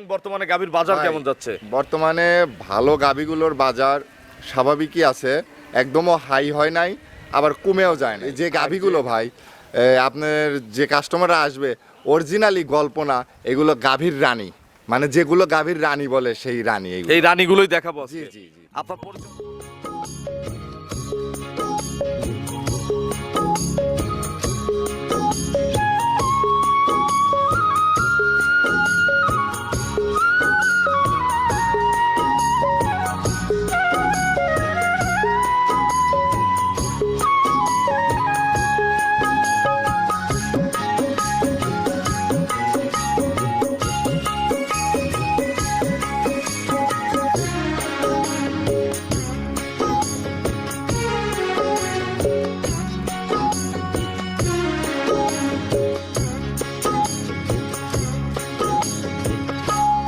এবং বর্তমানে গাভীর বাজার ভাই, কেমন যাচ্ছে? বর্তমানে ভালো গাভীগুলোর বাজার স্বাভাবিকই আছে, একদমও হাই হয় নাই, আবার কমেও যায় না। যে গাভীগুলো ভাই আপনার যে কাস্টমাররা আসবে অরিজিনালি গল্প না, এগুলো গাভীর রানী, মানে যেগুলো গাভীর রানী বলে সেই রানী এই রানীগুলোই দেখাবো জি আজকে। জি জি। আপনার পরিচয়?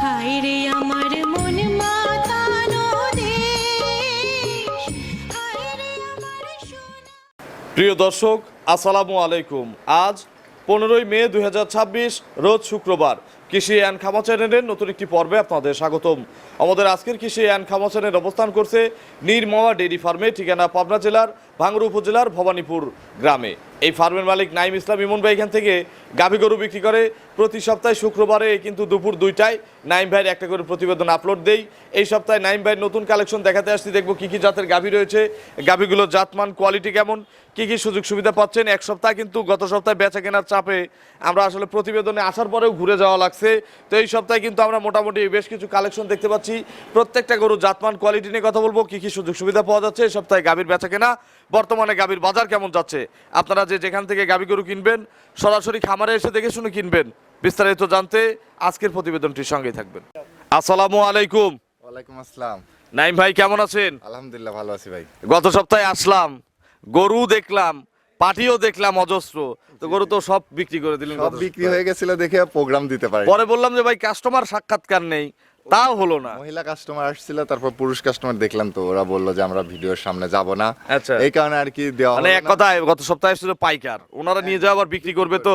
হায় রে আমার মন মাতানো দেশ, হায় রে আমার সোনা। প্রিয় দর্শক, আসসালামু আলাইকুম। আজ 15ই মে 2026, রোজ শুক্রবার। কৃষি অ্যান্ড খামা চ্যানেলের নতুন একটি পর্বে আপনাদের স্বাগতম। আমাদের আজকের কৃষি অ্যান্ড খামা চ্যানেল অবস্থান করছে নীরমাওয়া ডেইরি ফার্মে, ঠিকানা পাবনা জেলার ভাঙ্গুড়া উপজেলার ভবানীপুর গ্রামে। এই ফার্মের মালিক নাইম ইসলাম ইমন ভাই এখান থেকে গাভী গরু বিক্রি করে। প্রতি সপ্তাহে শুক্রবারে কিন্তু দুপুর 2টায় নাইম ভাইয়ের একটা করে প্রতিবেদন আপলোড দেই। এই সপ্তাহে নাইম ভাইয়ের নতুন কালেকশন দেখাতে আসছি, দেখবো কী কী জাতের গাভী রয়েছে, গাভীগুলোর জাতমান কোয়ালিটি কেমন, কী কী সুযোগ সুবিধা পাচ্ছেন। এক সপ্তাহ কিন্তু গত সপ্তাহে বেচা কেনার চাপে আমরা আসলে প্রতিবেদনে আসার পরেও ঘুরে যাওয়া লাগছে। তো এই সপ্তাহে কিন্তু আমরা মোটামুটি বেশ কিছু কালেকশন দেখতে পাচ্ছি। প্রত্যেকটা গরু জাতমান কোয়ালিটি নিয়ে কথা বলবো, কী কী সুযোগ সুবিধা পাওয়া যাচ্ছে এই সপ্তাহে গাভীর বেচা কেনা, বর্তমানে গাভীর বাজার কেমন যাচ্ছে। আপনারা যেখান থেকে গাভী গরু কিনবেন সরাসরি খামারে এসে দেখে শুনে কিনবেন। বিস্তারিত জানতে আজকের প্রতিবেদনটির সঙ্গেই থাকবেন। আসসালামু আলাইকুম। ওয়ালাইকুম আসসালাম। নাইম ভাই কেমন আছেন? আলহামদুলিল্লাহ ভালো আছি ভাই। গত সপ্তাহে আসলাম, গরু দেখলাম, পাটিও দেখলাম অজস্র, তো গরু তো সব বিক্রি করে দিলেন। সব বিক্রি হয়ে গেছিল দেখে প্রোগ্রাম দিতে পারি। পরে বললাম যে ভাই কাস্টমার সাক্ষাৎকার নেই, তাও হলো না। মহিলা কাস্টমার আসছিল, তারপর পুরুষ কাস্টমার দেখলাম, তো ওরা বললো যে আমরা ভিডিওর সামনে যাব না, আচ্ছা। এই কারণে আর কি দেওয়া মানে হলো এক না। কথায় গত সপ্তাহে ছিল পাইকার, ওনারা নিয়ে যাওয়া আবার বিক্রি করবে, তো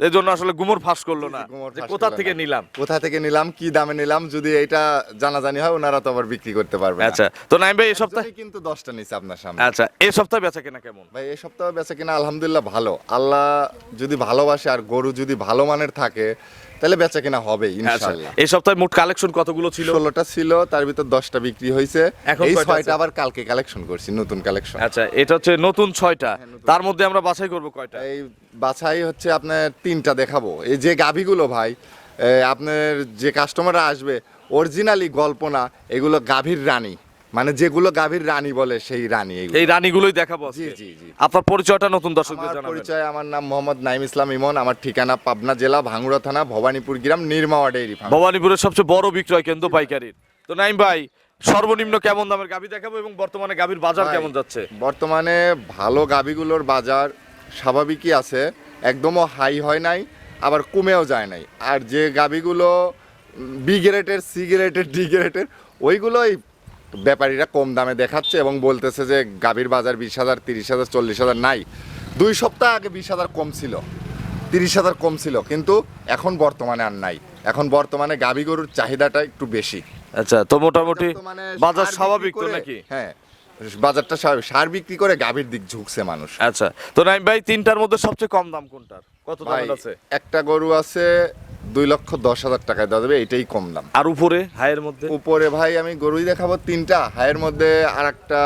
এই জন্য আসলে গুমর ফাঁস করলো না গুমর যে ফাঁস কোথা করলো থেকে না। নিলাম। কোথা থেকে নিলাম, কি দামে নিলাম, যদি এটা জানাজানি হয় ওনারা তো আবার বিক্রি করতে পারবে না। আচ্ছা, তো নাইম ভাই এই সপ্তাহে, একজনই কিন্তু 10টা নিছে আপনার সামনে। আচ্ছা এই সপ্তাহে বেচা কেনা কেমন? ভাই এই সপ্তাহ বেচা কিনা আলহামদুলিল্লাহ ভালো, আল্লাহ যদি ভালোবাসে আর গরু যদি ভালো মানের থাকে তাহলে বেচা কিনা হবে আচ্ছা, ইনশাআল্লাহ। এই সপ্তাহে মোট কালেকশন কতগুলো ছিল? 16টা ছিল, তার ভিতর 10টা বিক্রি হয়েছে। এখন এই কয়টা 6টা আছে? আবার কালকে কালেকশন করছি, নতুন কালেকশন। আচ্ছা, এটা হচ্ছে নতুন 6টা, তার মধ্যে আমরা বাছাই করব কয়টা? এই বাছাই হচ্ছে আপনার 3টা দেখাবো। এই যে গাভীগুলো ভাই আপনার যে কাস্টমাররা আসবে অরিজিনালি গল্প না, এগুলো গাভীর রানী, মানে যেগুলো গাভীর রানী বলে সেই রানী এগুলো। এই রানীগুলোই দেখাবো আজকে। জি, জি, জি। আপনার পরিচয়টা নতুন দর্শকদের আমার জানাবেন। পরিচয়, আমার নাম মোহাম্মদ নাইম ইসলাম ইমন, আমার ঠিকানা পাবনা জেলা ভাঙ্গুড়া থানা ভবানীপুর গ্রাম নীরমাওয়া ডেইরি ফার্ম। ভবানীপুরের সবচেয়ে বড় বিক্রয় কেন্দ্র পাইকারির। তো নাইম ভাই সর্বনিম্ন কেমন দামের গাভী দেখাবো এবং বর্তমানে গাভীর বাজার ভাই, কেমন যাচ্ছে? বর্তমানে ভালো গাভীগুলোর বাজার স্বাভাবিকই আছে, একদমও হাই হয় নাই, আবার কমেও যায় নাই। আর যে গাভীগুলো বি গ্রেডের, সি গ্রেডের, ডি গ্রেডের, ওইগুলোই ব্যাপারীরা কম দামে দেখাচ্ছে এবং বলতেছে যে গাভীর বাজার 20,000, 30,000, 40,000 নাই। 2 সপ্তাহ আগে 20,000 কম ছিল, 30,000 কম ছিল, কিন্তু এখন বর্তমানে আর নাই। এখন বর্তমানে গাভী গরুর চাহিদাটা একটু বেশি। আচ্ছা, তো মোটামুটি বর্তমানে বাজার সার স্বাভাবিক বিক্রি তো করে- নাকি? হ্যাঁ, বাজারটা স্বাভাবিক। সার বিক্রি করে গাভীর দিক ঝুঁকছে মানুষ। আচ্ছা, তো নাইম ভাই 3টার মধ্যে সবচেয়ে কম দাম কোনটার, কত ভাই দামের আছে? একটা গরু আছে 2,10,000 টাকায় দেওয়া যাবে, এটাই কম দাম। আর উপরে হাইয়ের মধ্যে? উপরে ভাই আমি গরুই দেখাবো 3টা, হায়ের মধ্যে আর একটা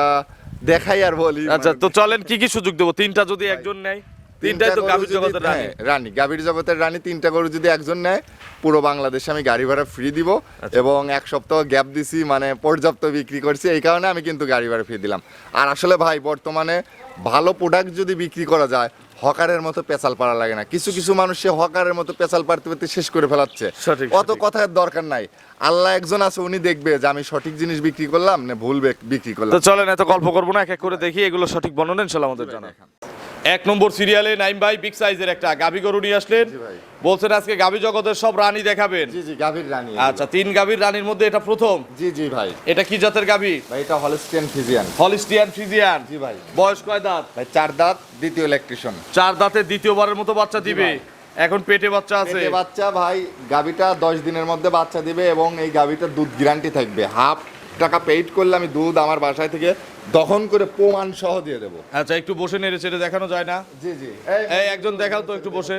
দেখাই আর বলি। আচ্ছা, তো চলেন কি কি সুযোগ দেবো, 3টা যদি একজন নেয়? 3টাই তো গরু গাভীর যদি- জগতের রানী। হ্যাঁ, রানী, গাভীর জগতের রানী। 3টা গরু যদি একজন নেয়, পুরো বাংলাদেশে আমি গাড়ি ভাড়া ফ্রি দিব। আচ্ছা। এবং 1 সপ্তাহ গ্যাপ দিছি, মানে পর্যাপ্ত বিক্রি করছি, এই কারণে আমি কিন্তু গাড়ি ভাড়া ফ্রি দিলাম। আর আসলে ভাই বর্তমানে ভালো প্রোডাক্ট যদি বিক্রি করা যায়, হকারের মতো পেঁচাল পাড়া লাগে না। কিছু কিছু মানুষ সে হকারের মতো পেঁচাল পাড়তে পারতে শেষ করে ফেলাচ্ছে। সঠিক, অত সঠিক। কথার দরকার নাই। আল্লাহ একজন আছে, উনি দেখবে যে আমি সঠিক জিনিস বিক্রি করলাম না ভুল বিক্রি তো করলাম। চলেন এত গল্প করবো না, এক এক করে দেখি এগুলো সঠিক বর্ণনা ইনশাআল্লাহ আমাদের জানা। 1 নম্বর সিরিয়ালে নাইম ভাই বিগ সাইজের একটা গাভী গরু নিয়ে আসলেন। জি ভাই। বলছেন আজকে গাভী জগতের সব রানী দেখাবেন। জি জি, গাভীর রানী। আচ্ছা, 3 গাভীর রানীর মধ্যে এটা প্রথম। জি জি ভাই। এটা কি জাতের গাভী? ভাই এটা হলস্টিয়ান ফিজিয়ান। Holstein Friesian. জি ভাই। বয়স কয় দাঁত? ভাই 4 দাঁত, দ্বিতীয় ইলেকট্রিশন। 4 দাঁতে দ্বিতীয়বারের মতো বাচ্চা দিবে। ভাই। এখন পেটে বাচ্চা আছে। পেটে বাচ্চা ভাই, গাভীটা 10 দিনের মধ্যে বাচ্চা দিবে এবং এই গাভীটার দুধ গ্যারান্টি থাকবে। হাফ টাকা পেইড করলে আমি দুধ আমার বাসায় থেকে দহন করে প্রমাণ সহ দিয়ে দেবো। আচ্ছা, একটু বসে নেড়ে চেড়ে দেখানো যায় না? জি জি, এই একজন দেখাও তো একটু বসে।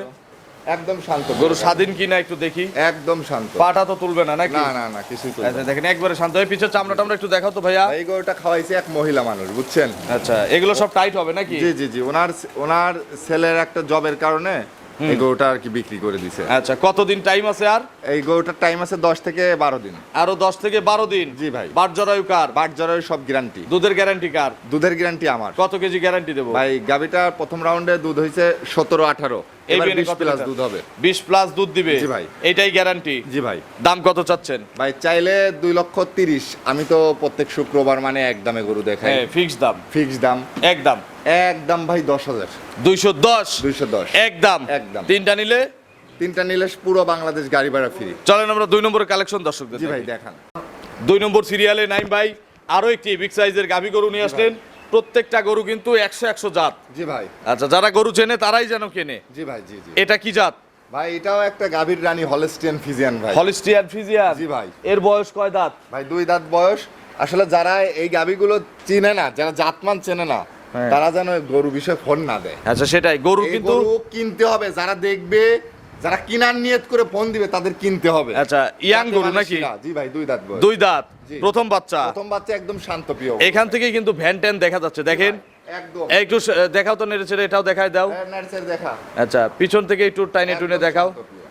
একদম শান্ত গরু স্বাধীন কিনা একটু দেখি। একদম শান্ত, পাটা তো তুলবে না নাকি? না না না, কিছুই তো আচ্ছা দেখেন, একবারে শান্ত হয়ে পিছের চামড়া টামড়া একটু দেখাও তো ভাইয়া। এই গরুটা খাওয়াইছে এক মহিলা মানুষ, বুঝছেন? আচ্ছা, এগুলো সব টাইট হবে নাকি? জি জি জি, ওনার ছেলের একটা জবের কারণে এই গরুটা আর কি বিক্রি করে দিছে। আচ্ছা, কতদিন টাইম আছে আর? এই গরুটার টাইম আছে 10 থেকে 12 দিন। আরো 10 থেকে 12 দিন? জি ভাই। বাট জরায়ু কার? বাট জরায়ু সব গ্যারান্টি। দুধের গ্যারান্টি কার? দুধের গ্যারান্টি আমার। কত কেজি গ্যারান্টি দেবো ভাই গাবিটার প্রথম রাউন্ডে দুধ হইছে 17-18, এবার 20 প্লাস দুধ হবে। 20 প্লাস দুধ দিবে? জি ভাই। এইটাই গ্যারান্টি? জি ভাই। দাম কত চাচ্ছেন? ভাই চাইলে 2,30,000। আমি তো প্রত্যেক শুক্রবার মানে এক দামে গরু দেখাই। হ্যাঁ, ফিক্স দাম। ফিক্স দাম। একদম একদম ভাই 10,000। 210? 210 একদম। একদম। তিনটা নিলে? তিনটা নিলে পুরো বাংলাদেশ গাড়ি ভাড়া ফ্রি। চলেন আমরা 2 নম্বরের কালেকশন দর্শকদের জি ভাই দেখাই। দেখান। 2 নম্বর সিরিয়ালে নাইম ভাই আরো একটি বিগ সাইজের গাভী গরু নিয়ে আসলেন। প্রত্যেকটা গরু কিন্তু 100 জাত। জি ভাই। আচ্ছা, যারা গরু চেনে তারাই যেন কেনে। জি ভাই। জি জি। এটা কি জাত? ভাই এটাও একটা গাভীর রানী, হলস্টিয়ান ফ্রিজিয়ান ভাই। হলিস্টিয়ান ফ্রিজিয়ান? জি ভাই। এর বয়স কয় দাঁত? ভাই 2 দাঁত বয়স। আসলে যারা এই গাভীগুলো চিনে না, যারা জাতমান চেনে না, হ্যাঁ। তারা যেন গরু বিষয়ে ফোন না দেয়। আচ্ছা, সেটাই গরু এই কিন্তু। গরু কিনতে হবে, যারা দেখবে, যারা কিনার নিয়ত করে ফোন দিবে তাদের কিনতে হবে। আচ্ছা, ইয়াং যাতে গরু মানে নাকি? শিরা। জি ভাই 2 দাঁত বয়স। 2 দাঁত, জি। প্রথম বাচ্চা। প্রথম বাচ্চা একদম শান্ত প্রিয়। এখান থেকে কিন্তু ভ্যান ট্যান দেখা যাচ্ছে, দেখেন। একদম। একটু দেখাও তো নেড়ে চেড়ে, এটাও দেখায় দাও। নার্সের দেখা। আচ্ছা, পিছন থেকে একটু টাইনে টুনে একদম দেখাও। শান্ত প্রিয়।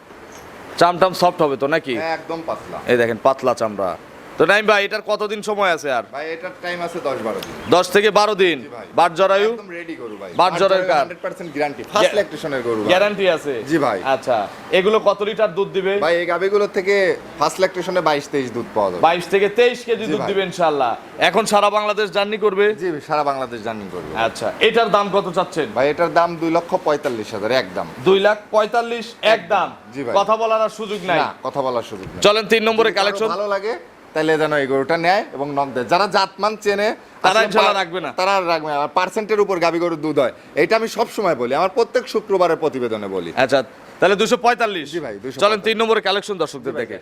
চামটাম সফট হবে তো নাকি? একদম পাতলা। এই দেখেন, পাতলা চামড়া। তো নাইম ভাই, এটার কতদিন সময় আছে আর? ভাই এটার টাইম আছে 10-12 দিন। 10 থেকে 12 দিন। জি ভাই। বাট জরায়ু? একদম রেডি গরু ভাই। বাট জরায়ু কার? 100% গ্যারান্টি, ফার্স্ট ল্যাকটেশনের গরু ভাই। গ্যারান্টি আছে? জি ভাই। আচ্ছা, এগুলো কত লিটার দুধ দিবে? ভাই এই গাভীগুলোর থেকে ফার্স্ট ল্যাকটেশনে 22-23 দুধ পাওয়া যাবে। 22 থেকে 23 কেজি জি দুধ ভাই। দিবে ইনশাআল্লাহ। এখন সারা বাংলাদেশ জার্নি করবে? জি সারা বাংলাদেশ জার্নি করবে। আচ্ছা, এটার দাম কত চাচ্ছেন? ভাই এটার দাম 2,45,000 একদম। 2,45,000 একদম? জি ভাই। কথা বলার আর সুযোগ নাই? না, কথা বলার সুযোগ নেই। চলেন 3 নম্বরে যদি কারো কালেকশন। ভালো লাগে তাহলে যেন এই গরুটা নেয় এবং নক দেয়। যারা জাতমান চেনে তারা আসলে ইনশাআল্লাহ রাখবে না। তারা আর রাখবে না। আর পার্সেন্টের উপর গাভী গরুর দুধ হয়, এটা আমি সব সময় বলি, আমার প্রত্যেক শুক্রবারের প্রতিবেদনে বলি। আচ্ছা, তাহলে 245? জি ভাই, 245। চলেন 3 নম্বরে কালেকশন দর্শকদের জি ভাই, দেখে।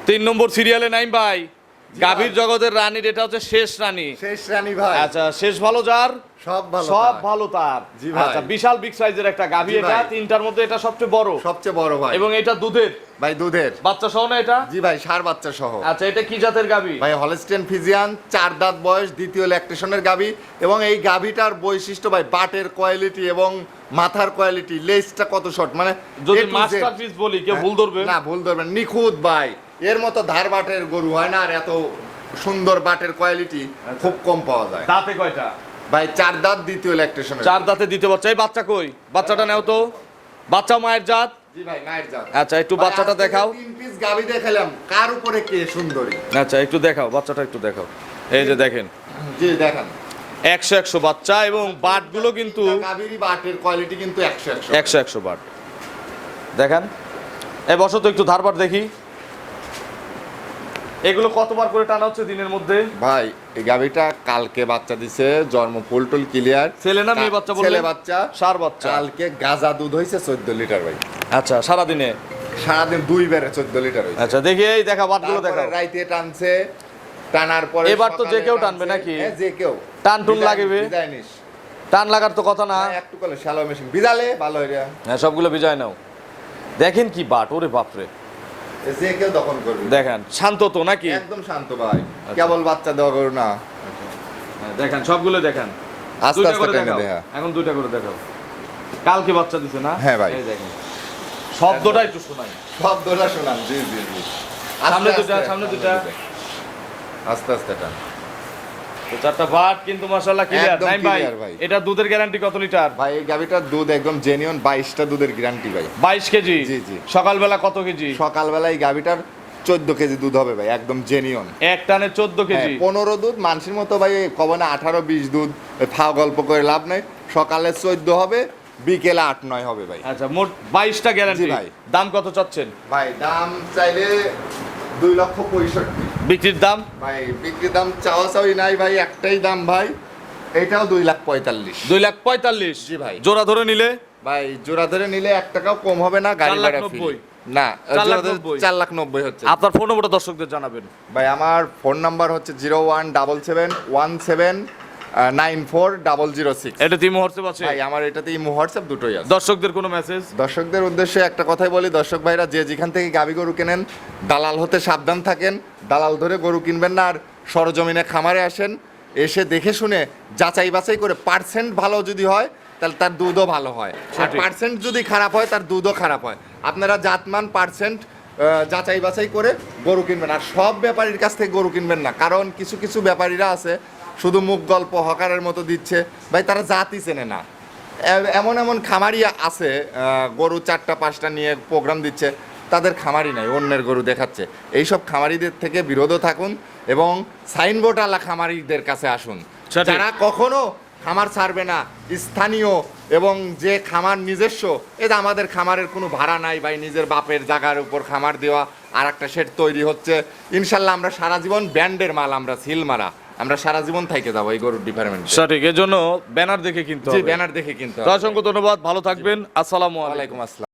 3 নম্বর সিরিয়ালে নাইম ভাই গাভীর জগতের রানীর, এটা হচ্ছে শেষ রানী। শেষ রানী ভাই। আচ্ছা, শেষ ভালো যার সব ভালো সব তার। ভালো তার। জি ভাই। আচ্ছা, বিশাল বিগ সাইজের একটা গাভী। জি এটা ভাই। 3টার মধ্যে এটা সবচেয়ে বড় সবচেয়ে বড় ভাই। এবং এটা দুধের ভাই দুধের। বাচ্চা সহ না এটা? জি ভাই, ষাঁড় বাচ্চা সহ। আচ্ছা, এটা কি জাতের গাভী? ভাই হলস্টিয়ান ফ্রিজিয়ান, 4 দাঁত বয়স, দ্বিতীয় ল্যাকটেশনের গাভী। এবং এই গাভীটার বৈশিষ্ট্য ভাই বাটের কোয়ালিটি এবং মাথার কোয়ালিটি, লেজটা কত শর্ট, মানে যদি A to Z। মাস্টারপিস বলি কেউ ভুল ধরবে না, ভুল ধরবেন, নিখুঁত ভাই। এর মতো ধার বাটের গরু হয় না, আর এত সুন্দর বাটের কোয়ালিটি খুব কম পাওয়া যায়। দাঁতে কয়টা? ভাই 4 দাঁত, দ্বিতীয় ল্যাকটেশনের। 4 দাঁতে দিতে বাচ্চা। এই বাচ্চা কই? বাচ্চাটা নাও তো। বাচ্চা মায়ের জাত? জি ভাই, মায়ের জাত। আচ্ছা, একটু বাচ্চাটা দেখাও। 3 পিস গাভী দেখালাম, কার উপরে কে সুন্দরী। আচ্ছা, একটু দেখাও বাচ্চাটা, একটু দেখাও। এই যে দেখেন, জি দেখান। 100 বাচ্চা এবং বাটগুলো কিন্তু গাভীরই বাটের কোয়ালিটি কিন্তু 100 100 বাট। দেখেন, এই বসো তো একটু ধারবার দেখি। এগুলো কতবার করে টানা হচ্ছে দিনের মধ্যে? ভাই এই গাভীটা কালকে বাচ্চা দিছে, জন্ম ফুল টুল ক্লিয়ার। ছেলে না মেয়ে বাচ্চা বললেন? ছেলে বাচ্চা। ষাঁড় বাচ্চা। কালকে গাজা দুধ হইছে 14 লিটার ভাই। আচ্ছা, সারা দিনে? সারাদিন 2 বেড়ে 14 লিটার হইছে। আচ্ছা, দেখি এই দেখা বাটগুলো তারপরে দেখাও। রাইতে টানছে, টানার পরে এবার তো যে সকালে কেউ টানছে। টানবে নাকি? হ্যাঁ, যে কেউ। টান টুন বিদায়- লাগবে? বিদায় নিস। টান লাগার তো কথা না। না, একটু করলে শ্যালো মেশিন বিজালে ভালো হইরা। হ্যাঁ, সবগুলো বিজয় নাও। দেখেন কি বাট, ওরে বাপরে। যে কেউ দখল করবে। দেখেন, শান্ত তো নাকি? একদম শান্ত ভাই, কেবল বাচ্চা দেওয়া গরু না। হ্যাঁ, দেখেন সবগুলো দেখেন। আস্তে দুইটা আস্তে করে টেনে দেখাও। দেখা। এখন 2টা করে দেখাও। কালকে বাচ্চা দিছে না? হ্যাঁ ভাই। এই দেখেন, শব্দটা একটু শোনাই। সব দোলা শোনান। জি জি জি। সামনে আস্তে দুটা, আস্তে, সামনে দুটা। আস্তে আস্তে টান। তো 4টা বাট কিন্তু মাশাআল্লাহ ক্লিয়ার। একদম নাইম ভাই, clear ভাই। এটা দুধের গ্যারান্টি কত লিটার? ভাই এই গাভীটার দুধ একদম জেনুইন, 22টা দুধের গ্যারান্টি ভাই। 22 কেজি? জি, জি। সকালবেলা কত কেজি? সকালবেলা এই গাভীটার 14 কেজি দুধ হবে ভাই, একদম জেনুইন। এক টানে 14 কেজি? 15 দুধ মানুষের মতো ভাই, কবে না 18-20 দুধ, ফাও গল্প করে লাভ নাই। সকালে 14 হবে, বিকেলে 8-9 হবে ভাই। আচ্ছা, মোট 22টা গ্যারান্টি। জি ভাই। দাম কত চাচ্ছেন? ভাই দাম চাইলে 2,65,000। বিক্রির দাম? ভাই বিক্রির দাম চাওয়া চাওয়ি নাই ভাই, একটাই দাম ভাই, এটাও 2,45,000। 2,45,000? জি ভাই। জোড়া ধরে নিলে? ভাই জোড়া ধরে নিলে 1 টাকাও কম হবে না, গাড়ি ভাড়া ফ্রি। 4,90,000 না, 4,90,000 4,90,000 হচ্ছে। আপনার ফোন নম্বরটা দর্শকদের জানাবেন। ভাই আমার ফোন নাম্বার হচ্ছে 01771794006। এটা তিন হোয়াটসঅ্যাপ আছে ভাই আমার এটাতে ইমো হোয়াটসঅ্যাপ দুটোই আছে। দর্শকদের কোনো মেসেজ? দর্শকদের উদ্দেশ্যে একটা কথাই বলি, দর্শক ভাইরা যে যেখান থেকে গাবি গরু কেনেন দালাল হতে সাবধান থাকেন, দালাল ধরে গরু কিনবেন না। আর সরজমিনে খামারে আসেন, এসে দেখে শুনে যাচাই বাছাই করে পার্সেন্ট ভালো যদি হয় তাহলে তার দুধও ভালো হয়, আর সঠিক। পার্সেন্ট যদি খারাপ হয় তার দুধও খারাপ হয়। আপনারা জাতমান পার্সেন্ট যাচাই বাছাই করে গরু কিনবেন। আর সব ব্যাপারীর কাছ থেকে গরু কিনবেন না, কারণ কিছু কিছু ব্যাপারীরা আছে শুধু মুখ গল্প হকারের মতো দিচ্ছে, ভাই তারা জাতই চেনে না। এমন এমন খামারি আছে গরু 4টা 5টা নিয়ে প্রোগ্রাম দিচ্ছে, তাদের খামারি নাই, অন্যের গরু দেখাচ্ছে। এইসব খামারিদের থেকে বিরত থাকুন এবং সাইনবোর্ড আলা খামারিদের কাছে আসুন, সঠিক। যারা কখনো খামার ছাড়বে না, স্থানীয় এবং যে খামার নিজস্ব। এটা আমাদের খামারের কোনো ভাড়া নাই ভাই, নিজের বাপের জায়গার উপর খামার দেওয়া, আর একটা শেড তৈরি হচ্ছে। ইনশাল্লাহ আমরা সারা জীবন ব্র্যান্ডের মাল, আমরা সিল মারা, আমরা সারা জীবন থেকে যাবো এই গরুর ডিপার্টমেন্টে। সঠিক, এজন্য ব্যানার দেখে কিনতে জি, হবে। ব্যানার দেখে কিনতে তো হবে। অসংখ্য ধন্যবাদ, ভালো থাকবেন, আসসালামু আলাইকুম। ওয়ালাইকুম আসসালাম।